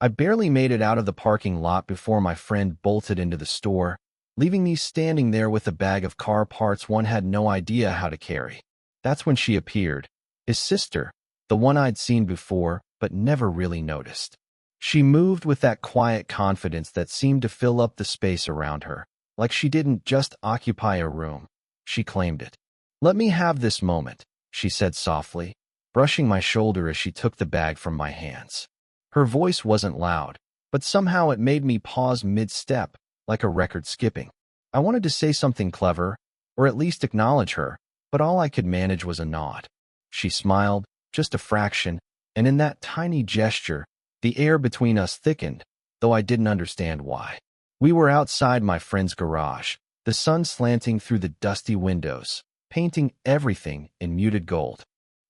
I barely made it out of the parking lot before my friend bolted into the store, leaving me standing there with a bag of car parts one had no idea how to carry. That's when she appeared, his sister, the one I'd seen before but never really noticed. She moved with that quiet confidence that seemed to fill up the space around her, like she didn't just occupy a room, she claimed it. "Let me have this moment," she said softly, brushing my shoulder as she took the bag from my hands. Her voice wasn't loud, but somehow it made me pause mid-step, like a record skipping. I wanted to say something clever, or at least acknowledge her, but all I could manage was a nod. She smiled, just a fraction, and in that tiny gesture, the air between us thickened, though I didn't understand why. We were outside my friend's garage, the sun slanting through the dusty windows, painting everything in muted gold.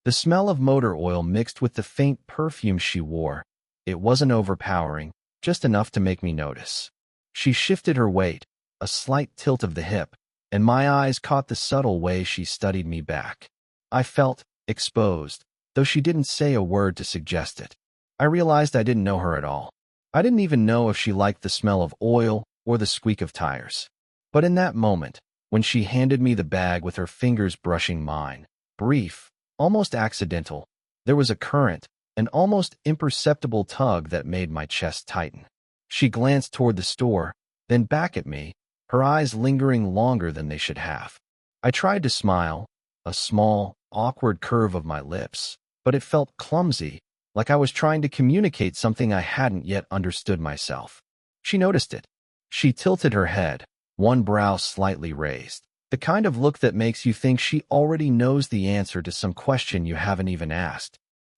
The smell of motor oil mixed with the faint perfume she wore. It wasn't overpowering, just enough to make me notice. She shifted her weight, a slight tilt of the hip, and my eyes caught the subtle way she studied me back. I felt exposed, though she didn't say a word to suggest it. I realized I didn't know her at all. I didn't even know if she liked the smell of oil or the squeak of tires. But in that moment, when she handed me the bag with her fingers brushing mine, brief, almost accidental, there was a current, an almost imperceptible tug that made my chest tighten. She glanced toward the store, then back at me, her eyes lingering longer than they should have. I tried to smile, a small, awkward curve of my lips, but it felt clumsy, like I was trying to communicate something I hadn't yet understood myself. She noticed it. She tilted her head, one brow slightly raised, the kind of look that makes you think she already knows the answer to some question you haven't even asked.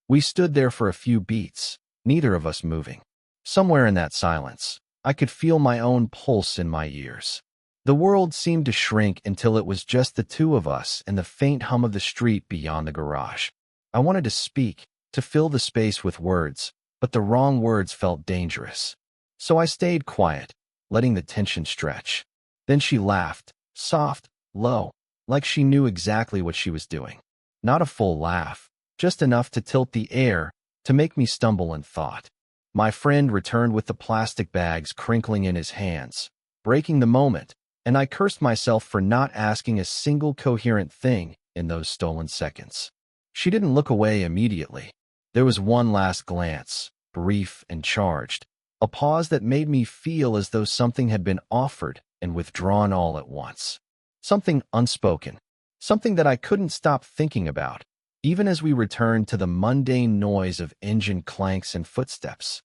We stood there for a few beats, neither of us moving. Somewhere in that silence, I could feel my own pulse in my ears. The world seemed to shrink until it was just the two of us and the faint hum of the street beyond the garage. I wanted to speak, to fill the space with words, but the wrong words felt dangerous. So I stayed quiet, letting the tension stretch. Then she laughed, soft, low, like she knew exactly what she was doing. Not a full laugh, just enough to tilt the air, to make me stumble in thought. My friend returned with the plastic bags crinkling in his hands, breaking the moment, and I cursed myself for not asking a single coherent thing in those stolen seconds. She didn't look away immediately. There was one last glance, brief and charged, a pause that made me feel as though something had been offered and withdrawn all at once. Something unspoken, something that I couldn't stop thinking about, even as we returned to the mundane noise of engine clanks and footsteps.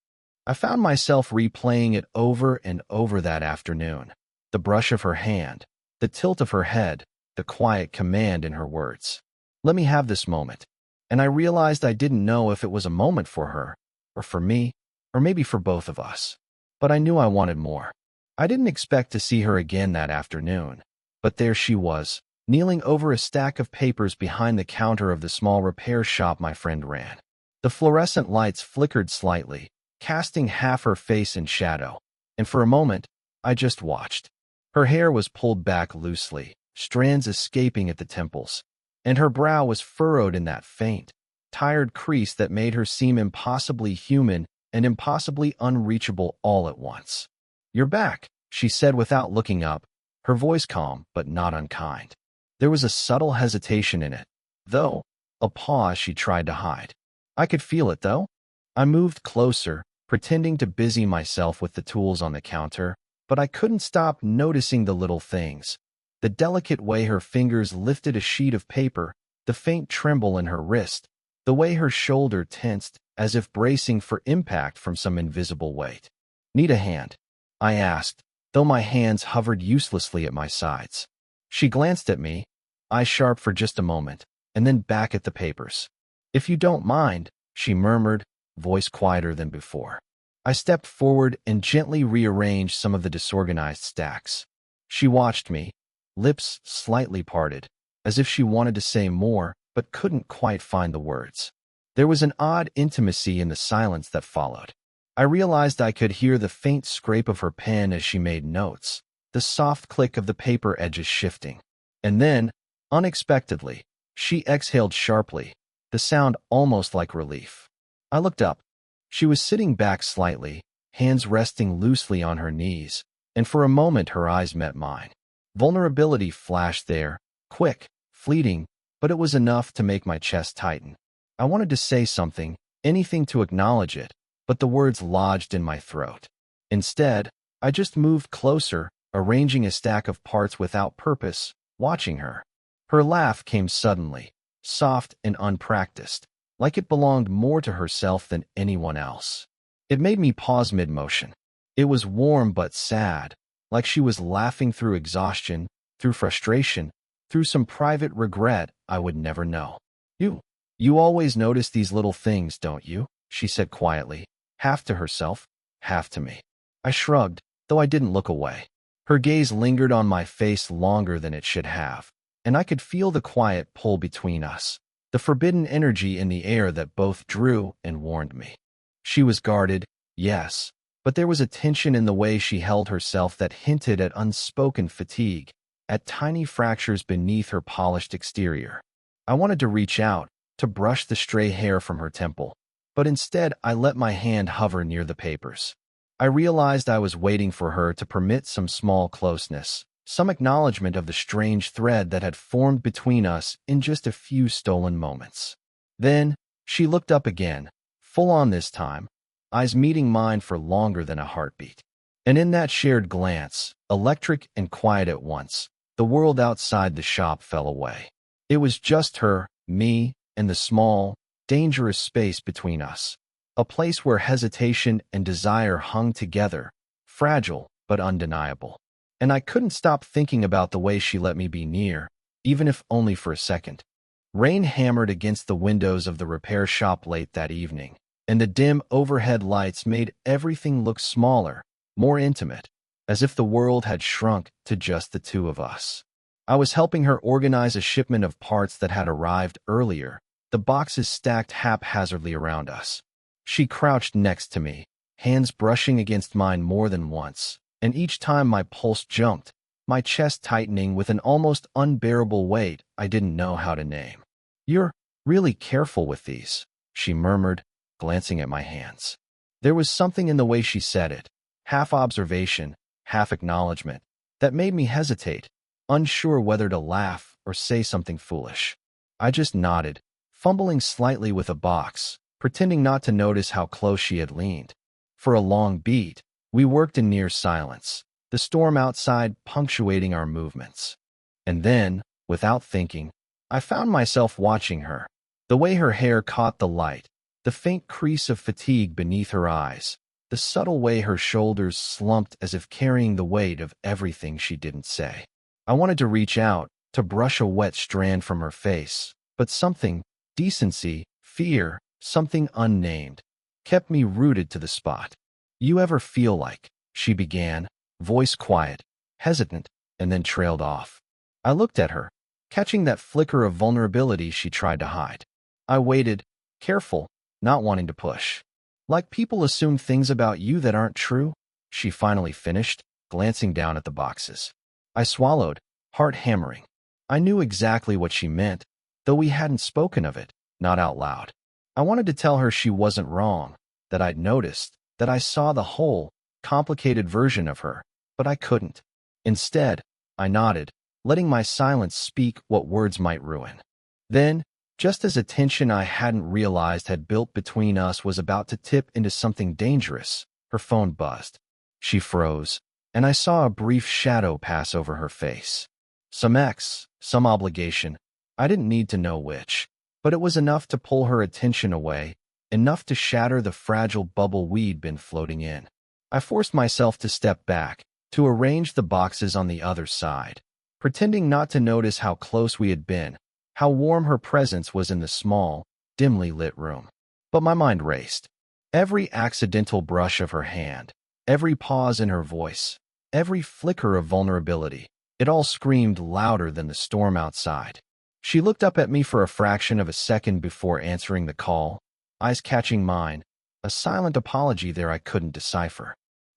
I found myself replaying it over and over that afternoon. The brush of her hand, the tilt of her head, the quiet command in her words. "Let me have this moment." And I realized I didn't know if it was a moment for her, or for me, or maybe for both of us. But I knew I wanted more. I didn't expect to see her again that afternoon. But there she was, kneeling over a stack of papers behind the counter of the small repair shop my friend ran. The fluorescent lights flickered slightly, casting half her face in shadow, and for a moment, I just watched. Her hair was pulled back loosely, strands escaping at the temples, and her brow was furrowed in that faint, tired crease that made her seem impossibly human and impossibly unreachable all at once. "You're back," she said without looking up, her voice calm but not unkind. There was a subtle hesitation in it, though, a pause she tried to hide. I could feel it, though. I moved closer, pretending to busy myself with the tools on the counter, but I couldn't stop noticing the little things. The delicate way her fingers lifted a sheet of paper, the faint tremble in her wrist, the way her shoulder tensed as if bracing for impact from some invisible weight. "Need a hand?" I asked, though my hands hovered uselessly at my sides. She glanced at me, eyes sharp for just a moment, and then back at the papers. "If you don't mind," she murmured, voice quieter than before. I stepped forward and gently rearranged some of the disorganized stacks. She watched me, lips slightly parted, as if she wanted to say more but couldn't quite find the words. There was an odd intimacy in the silence that followed. I realized I could hear the faint scrape of her pen as she made notes, the soft click of the paper edges shifting. And then, unexpectedly, she exhaled sharply, the sound almost like relief. I looked up. She was sitting back slightly, hands resting loosely on her knees, and for a moment her eyes met mine. Vulnerability flashed there, quick, fleeting, but it was enough to make my chest tighten. I wanted to say something, anything to acknowledge it, but the words lodged in my throat. Instead, I just moved closer, arranging a stack of parts without purpose, watching her. Her laugh came suddenly, soft and unpracticed, like it belonged more to herself than anyone else. It made me pause mid-motion. It was warm but sad, like she was laughing through exhaustion, through frustration, through some private regret I would never know. You always notice these little things, don't you? She said quietly, half to herself, half to me. I shrugged, though I didn't look away. Her gaze lingered on my face longer than it should have, and I could feel the quiet pull between us, the forbidden energy in the air that both drew and warned me. She was guarded, yes, but there was a tension in the way she held herself that hinted at unspoken fatigue, at tiny fractures beneath her polished exterior. I wanted to reach out, to brush the stray hair from her temple, but instead I let my hand hover near the papers. I realized I was waiting for her to permit some small closeness, some acknowledgement of the strange thread that had formed between us in just a few stolen moments. Then, she looked up again, full on this time, eyes meeting mine for longer than a heartbeat. And in that shared glance, electric and quiet at once, the world outside the shop fell away. It was just her, me, and the small, dangerous space between us. A place where hesitation and desire hung together, fragile but undeniable. And I couldn't stop thinking about the way she let me be near, even if only for a second. Rain hammered against the windows of the repair shop late that evening, and the dim overhead lights made everything look smaller, more intimate, as if the world had shrunk to just the two of us. I was helping her organize a shipment of parts that had arrived earlier, the boxes stacked haphazardly around us. She crouched next to me, hands brushing against mine more than once, and each time my pulse jumped, my chest tightening with an almost unbearable weight I didn't know how to name. "You're really careful with these," she murmured, glancing at my hands. There was something in the way she said it, half observation, half acknowledgement, that made me hesitate, unsure whether to laugh or say something foolish. I just nodded, fumbling slightly with a box, pretending not to notice how close she had leaned. For a long beat, we worked in near silence, the storm outside punctuating our movements. And then, without thinking, I found myself watching her, the way her hair caught the light, the faint crease of fatigue beneath her eyes, the subtle way her shoulders slumped as if carrying the weight of everything she didn't say. I wanted to reach out, to brush a wet strand from her face, but something, decency, fear, something unnamed, kept me rooted to the spot. "You ever feel like," she began, voice quiet, hesitant, and then trailed off. I looked at her, catching that flicker of vulnerability she tried to hide. I waited, careful, not wanting to push. "Like people assume things about you that aren't true?" she finally finished, glancing down at the boxes. I swallowed, heart hammering. I knew exactly what she meant, though we hadn't spoken of it, not out loud. I wanted to tell her she wasn't wrong, that I'd noticed, that I saw the whole, complicated version of her, but I couldn't. Instead, I nodded, letting my silence speak what words might ruin. Then, just as a tension I hadn't realized had built between us was about to tip into something dangerous, her phone buzzed. She froze, and I saw a brief shadow pass over her face. Some obligation. I didn't need to know which, but it was enough to pull her attention away, enough to shatter the fragile bubble we'd been floating in. I forced myself to step back, to arrange the boxes on the other side, pretending not to notice how close we had been, how warm her presence was in the small, dimly lit room. But my mind raced. Every accidental brush of her hand, every pause in her voice, every flicker of vulnerability, it all screamed louder than the storm outside. She looked up at me for a fraction of a second before answering the call, eyes catching mine, a silent apology there I couldn't decipher.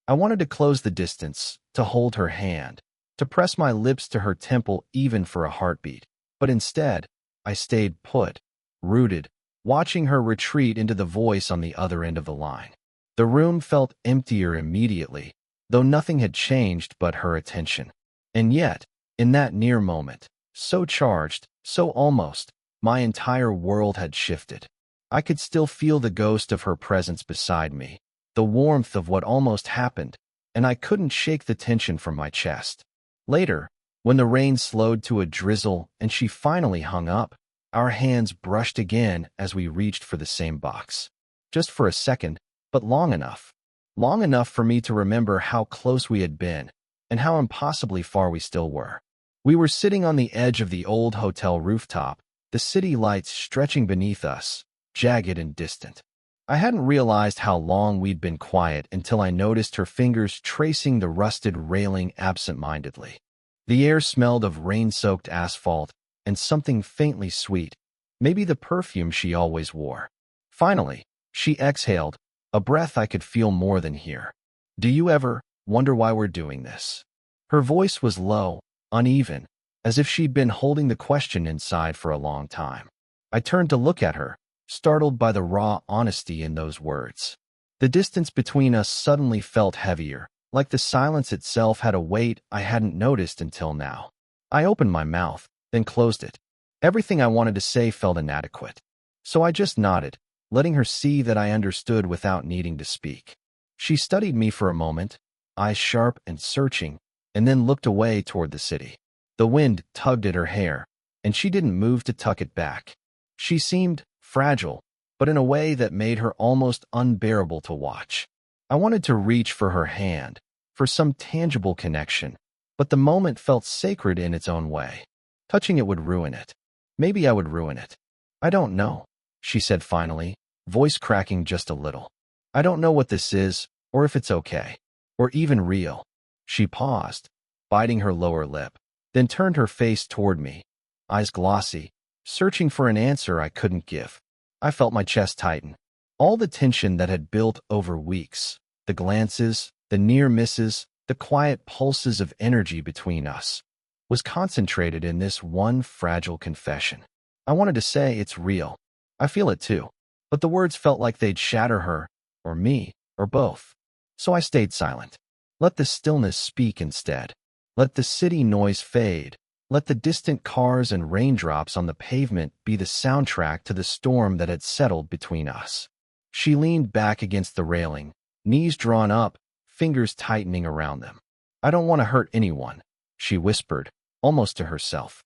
I wanted to close the distance, to hold her hand, to press my lips to her temple even for a heartbeat, but instead, I stayed put, rooted, watching her retreat into the voice on the other end of the line. The room felt emptier immediately, though nothing had changed but her attention. And yet, in that near moment, so charged, so almost, my entire world had shifted. I could still feel the ghost of her presence beside me, the warmth of what almost happened, and I couldn't shake the tension from my chest. Later, when the rain slowed to a drizzle and she finally hung up, our hands brushed again as we reached for the same box. Just for a second, but long enough. Long enough for me to remember how close we had been, and how impossibly far we still were. We were sitting on the edge of the old hotel rooftop, the city lights stretching beneath us, jagged and distant. I hadn't realized how long we'd been quiet until I noticed her fingers tracing the rusted railing absent-mindedly. The air smelled of rain-soaked asphalt and something faintly sweet, maybe the perfume she always wore. Finally, she exhaled, a breath I could feel more than hear. "Do you ever wonder why we're doing this?" Her voice was low, uneven, as if she'd been holding the question inside for a long time. I turned to look at her, startled by the raw honesty in those words. The distance between us suddenly felt heavier, like the silence itself had a weight I hadn't noticed until now. I opened my mouth, then closed it. Everything I wanted to say felt inadequate. So I just nodded, letting her see that I understood without needing to speak. She studied me for a moment, eyes sharp and searching, and then looked away toward the city. The wind tugged at her hair, and she didn't move to tuck it back. She seemed fragile, but in a way that made her almost unbearable to watch. I wanted to reach for her hand, for some tangible connection, but the moment felt sacred in its own way. Touching it would ruin it. Maybe I would ruin it. "I don't know," she said finally, voice cracking just a little. "I don't know what this is, or if it's okay, or even real." She paused, biting her lower lip, then turned her face toward me, eyes glossy, searching for an answer I couldn't give. I felt my chest tighten. All the tension that had built over weeks, the glances, the near misses, the quiet pulses of energy between us, was concentrated in this one fragile confession. I wanted to say it's real. I feel it too. But the words felt like they'd shatter her, or me, or both. So I stayed silent. Let the stillness speak instead. Let the city noise fade. Let the distant cars and raindrops on the pavement be the soundtrack to the storm that had settled between us. She leaned back against the railing, knees drawn up, fingers tightening around them. "I don't want to hurt anyone," she whispered, almost to herself.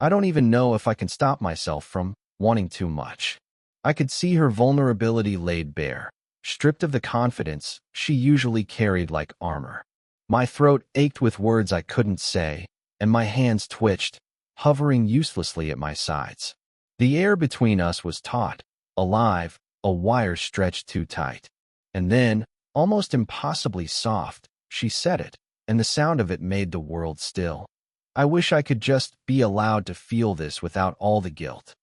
"I don't even know if I can stop myself from wanting too much." I could see her vulnerability laid bare, stripped of the confidence she usually carried like armor. My throat ached with words I couldn't say, and my hands twitched, hovering uselessly at my sides. The air between us was taut, alive, a wire stretched too tight. And then, almost impossibly soft, she said it, and the sound of it made the world still. "I wish I could just be allowed to feel this without all the guilt."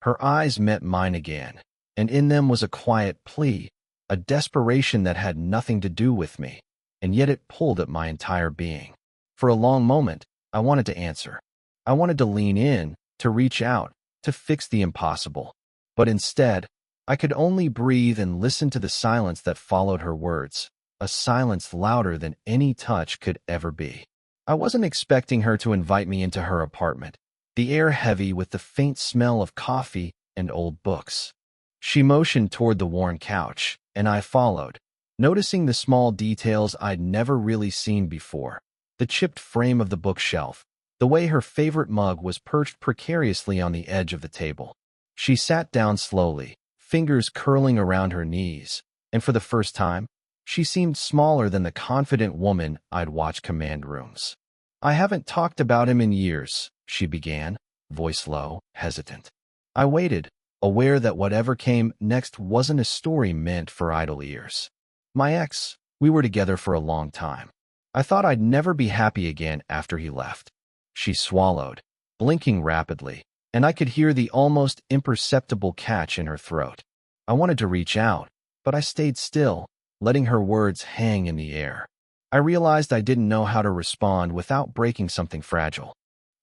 Her eyes met mine again, and in them was a quiet plea, a desperation that had nothing to do with me, and yet it pulled at my entire being. For a long moment, I wanted to answer. I wanted to lean in, to reach out, to fix the impossible. But instead, I could only breathe and listen to the silence that followed her words, a silence louder than any touch could ever be. I wasn't expecting her to invite me into her apartment, the air heavy with the faint smell of coffee and old books. She motioned toward the worn couch, and I followed, noticing the small details I'd never really seen before. The chipped frame of the bookshelf, the way her favorite mug was perched precariously on the edge of the table. She sat down slowly, fingers curling around her knees, and for the first time, she seemed smaller than the confident woman I'd watched command rooms. "I haven't talked about him in years," she began, voice low, hesitant. I waited, aware that whatever came next wasn't a story meant for idle ears. "My ex, we were together for a long time. I thought I'd never be happy again after he left." She swallowed, blinking rapidly, and I could hear the almost imperceptible catch in her throat. I wanted to reach out, but I stayed still, letting her words hang in the air. I realized I didn't know how to respond without breaking something fragile.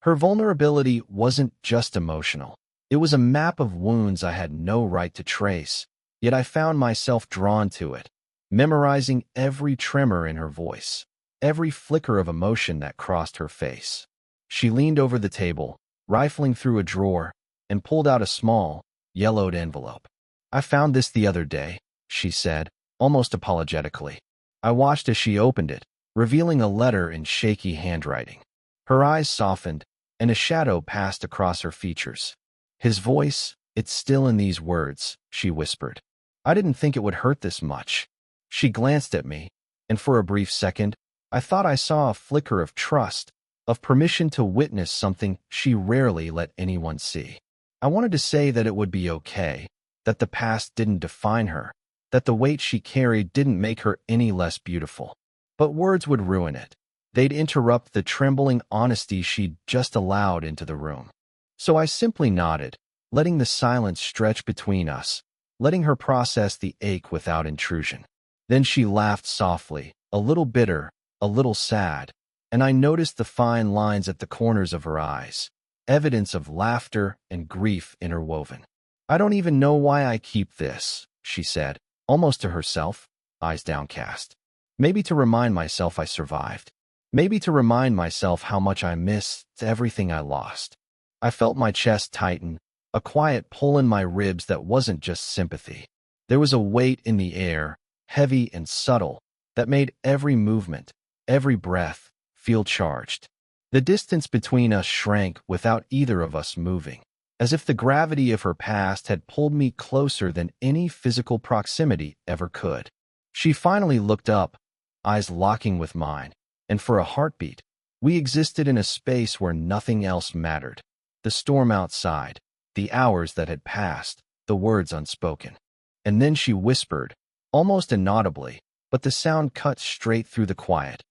Her vulnerability wasn't just emotional. It was a map of wounds I had no right to trace, yet I found myself drawn to it, memorizing every tremor in her voice, every flicker of emotion that crossed her face. She leaned over the table, rifling through a drawer, and pulled out a small, yellowed envelope. "I found this the other day," she said, almost apologetically. I watched as she opened it, revealing a letter in shaky handwriting. Her eyes softened, and a shadow passed across her features. "His voice, it's still in these words," she whispered. "I didn't think it would hurt this much." She glanced at me, and for a brief second, I thought I saw a flicker of trust, of permission to witness something she rarely let anyone see. I wanted to say that it would be okay, that the past didn't define her, that the weight she carried didn't make her any less beautiful. But words would ruin it. They'd interrupt the trembling honesty she'd just allowed into the room. So I simply nodded, letting the silence stretch between us, letting her process the ache without intrusion. Then she laughed softly, a little bitter, a little sad, and I noticed the fine lines at the corners of her eyes, evidence of laughter and grief interwoven. "I don't even know why I keep this," she said, almost to herself, eyes downcast. "Maybe to remind myself I survived. Maybe to remind myself how much I missed everything I lost." I felt my chest tighten, a quiet pull in my ribs that wasn't just sympathy. There was a weight in the air, heavy and subtle, that made every movement, every breath, feel charged. The distance between us shrank without either of us moving, as if the gravity of her past had pulled me closer than any physical proximity ever could. She finally looked up, eyes locking with mine, and for a heartbeat, we existed in a space where nothing else mattered. The storm outside, the hours that had passed, the words unspoken. And then she whispered, almost inaudibly, but the sound cut straight through the quiet.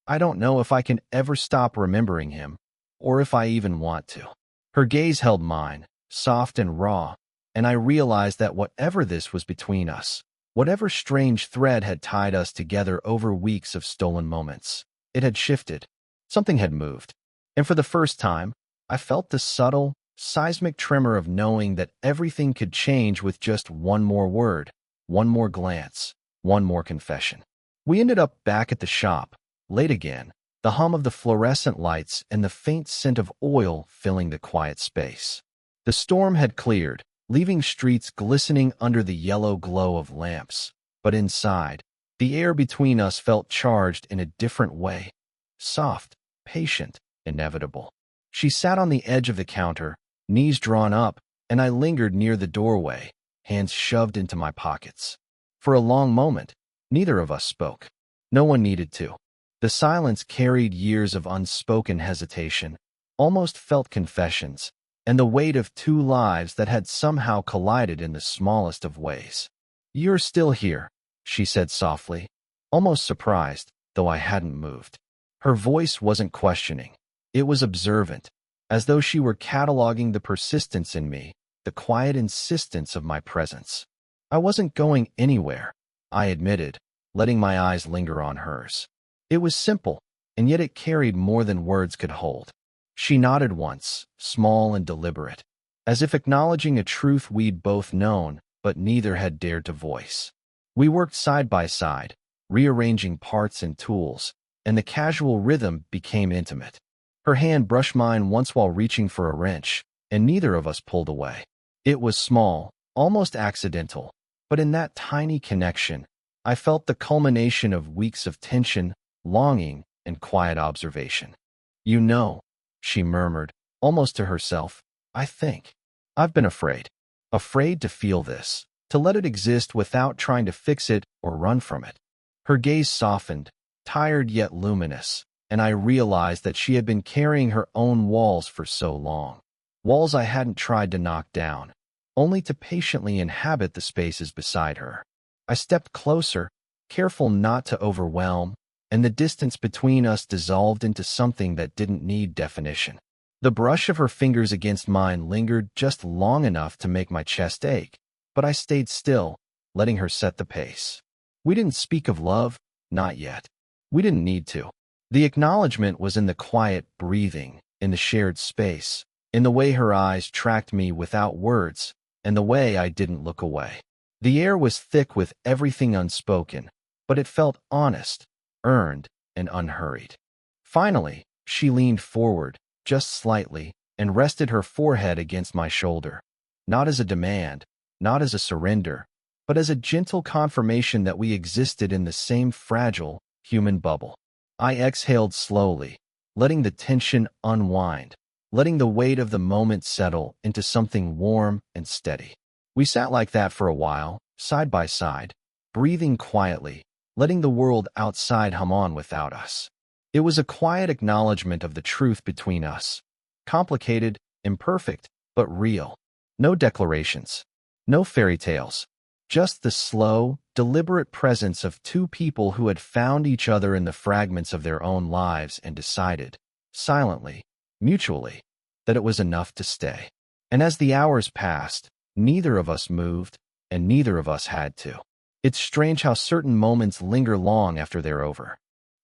"I don't know if I can ever stop remembering him, or if I even want to." Her gaze held mine, soft and raw, and I realized that whatever this was between us, whatever strange thread had tied us together over weeks of stolen moments, it had shifted. Something had moved. And for the first time, I felt the subtle, seismic tremor of knowing that everything could change with just one more word, one more glance, one more confession. We ended up back at the shop, late again, the hum of the fluorescent lights and the faint scent of oil filling the quiet space. The storm had cleared, leaving streets glistening under the yellow glow of lamps. But inside, the air between us felt charged in a different way. Soft, patient, inevitable. She sat on the edge of the counter, knees drawn up, and I lingered near the doorway, hands shoved into my pockets. For a long moment, neither of us spoke. No one needed to. The silence carried years of unspoken hesitation, almost felt confessions, and the weight of two lives that had somehow collided in the smallest of ways. "You're still here," she said softly, almost surprised, though I hadn't moved. Her voice wasn't questioning. It was observant, as though she were cataloging the persistence in me, the quiet insistence of my presence. I wasn't going anywhere, I admitted, letting my eyes linger on hers. It was simple, and yet it carried more than words could hold. She nodded once, small and deliberate, as if acknowledging a truth we'd both known, but neither had dared to voice. We worked side by side, rearranging parts and tools, and the casual rhythm became intimate. Her hand brushed mine once while reaching for a wrench, and neither of us pulled away. It was small, almost accidental, but in that tiny connection, I felt the culmination of weeks of tension, longing, and quiet observation. "You know," she murmured, almost to herself, "I think. I've been afraid. Afraid to feel this, to let it exist without trying to fix it or run from it." Her gaze softened, tired yet luminous, and I realized that she had been carrying her own walls for so long. Walls I hadn't tried to knock down, only to patiently inhabit the spaces beside her. I stepped closer, careful not to overwhelm, and the distance between us dissolved into something that didn't need definition. The brush of her fingers against mine lingered just long enough to make my chest ache, but I stayed still, letting her set the pace. We didn't speak of love, not yet. We didn't need to. The acknowledgement was in the quiet breathing, in the shared space, in the way her eyes tracked me without words, and the way I didn't look away. The air was thick with everything unspoken, but it felt honest, earned, and unhurried. Finally, she leaned forward, just slightly, and rested her forehead against my shoulder. Not as a demand, not as a surrender, but as a gentle confirmation that we existed in the same fragile, human bubble. I exhaled slowly, letting the tension unwind, letting the weight of the moment settle into something warm and steady. We sat like that for a while, side by side, breathing quietly, letting the world outside hum on without us. It was a quiet acknowledgement of the truth between us. Complicated, imperfect, but real. No declarations. No fairy tales. Just the slow, deliberate presence of two people who had found each other in the fragments of their own lives and decided, silently, mutually, that it was enough to stay. And as the hours passed, neither of us moved, and neither of us had to. It's strange how certain moments linger long after they're over.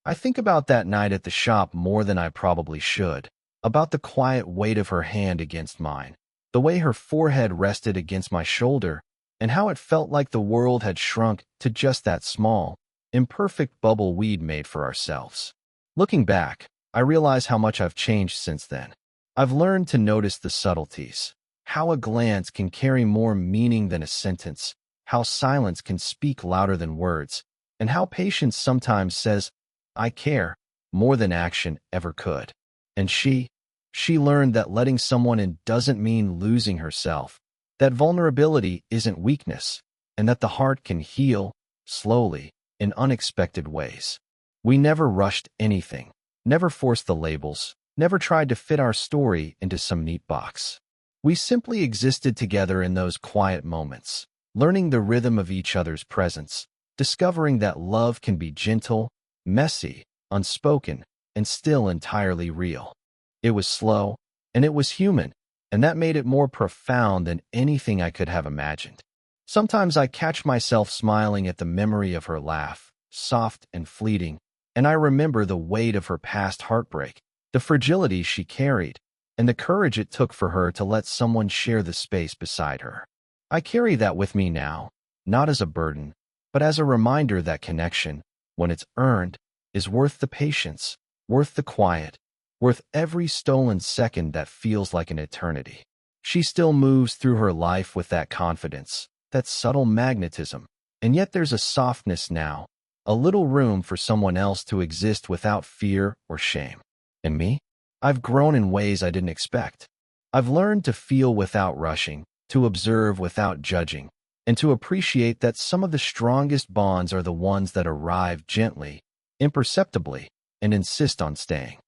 I think about that night at the shop more than I probably should, about the quiet weight of her hand against mine, the way her forehead rested against my shoulder, and how it felt like the world had shrunk to just that small, imperfect bubble we'd made for ourselves. Looking back, I realize how much I've changed since then. I've learned to notice the subtleties, how a glance can carry more meaning than a sentence, how silence can speak louder than words, and how patience sometimes says, "I care," more than action ever could. And she learned that letting someone in doesn't mean losing herself, that vulnerability isn't weakness, and that the heart can heal, slowly, in unexpected ways. We never rushed anything, never forced the labels, never tried to fit our story into some neat box. We simply existed together in those quiet moments, learning the rhythm of each other's presence, discovering that love can be gentle, messy, unspoken, and still entirely real. It was slow, and it was human, and that made it more profound than anything I could have imagined. Sometimes I catch myself smiling at the memory of her laugh, soft and fleeting, and I remember the weight of her past heartbreak, the fragility she carried, and the courage it took for her to let someone share the space beside her. I carry that with me now, not as a burden, but as a reminder that connection, when it's earned, is worth the patience, worth the quiet, worth every stolen second that feels like an eternity. She still moves through her life with that confidence, that subtle magnetism, and yet there's a softness now, a little room for someone else to exist without fear or shame. And me? I've grown in ways I didn't expect. I've learned to feel without rushing, to observe without judging, and to appreciate that some of the strongest bonds are the ones that arrive gently, imperceptibly, and insist on staying.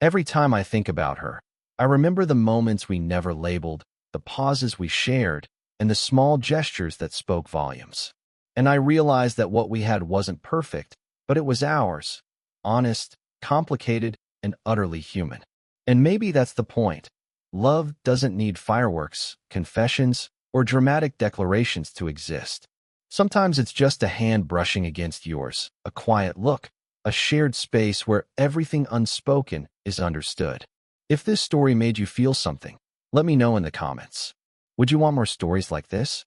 Every time I think about her, I remember the moments we never labeled, the pauses we shared, and the small gestures that spoke volumes. And I realized that what we had wasn't perfect, but it was ours, honest, complicated, and utterly human. And maybe that's the point. Love doesn't need fireworks, confessions, or dramatic declarations to exist. Sometimes it's just a hand brushing against yours, a quiet look, a shared space where everything unspoken is understood. If this story made you feel something, let me know in the comments. Would you want more stories like this?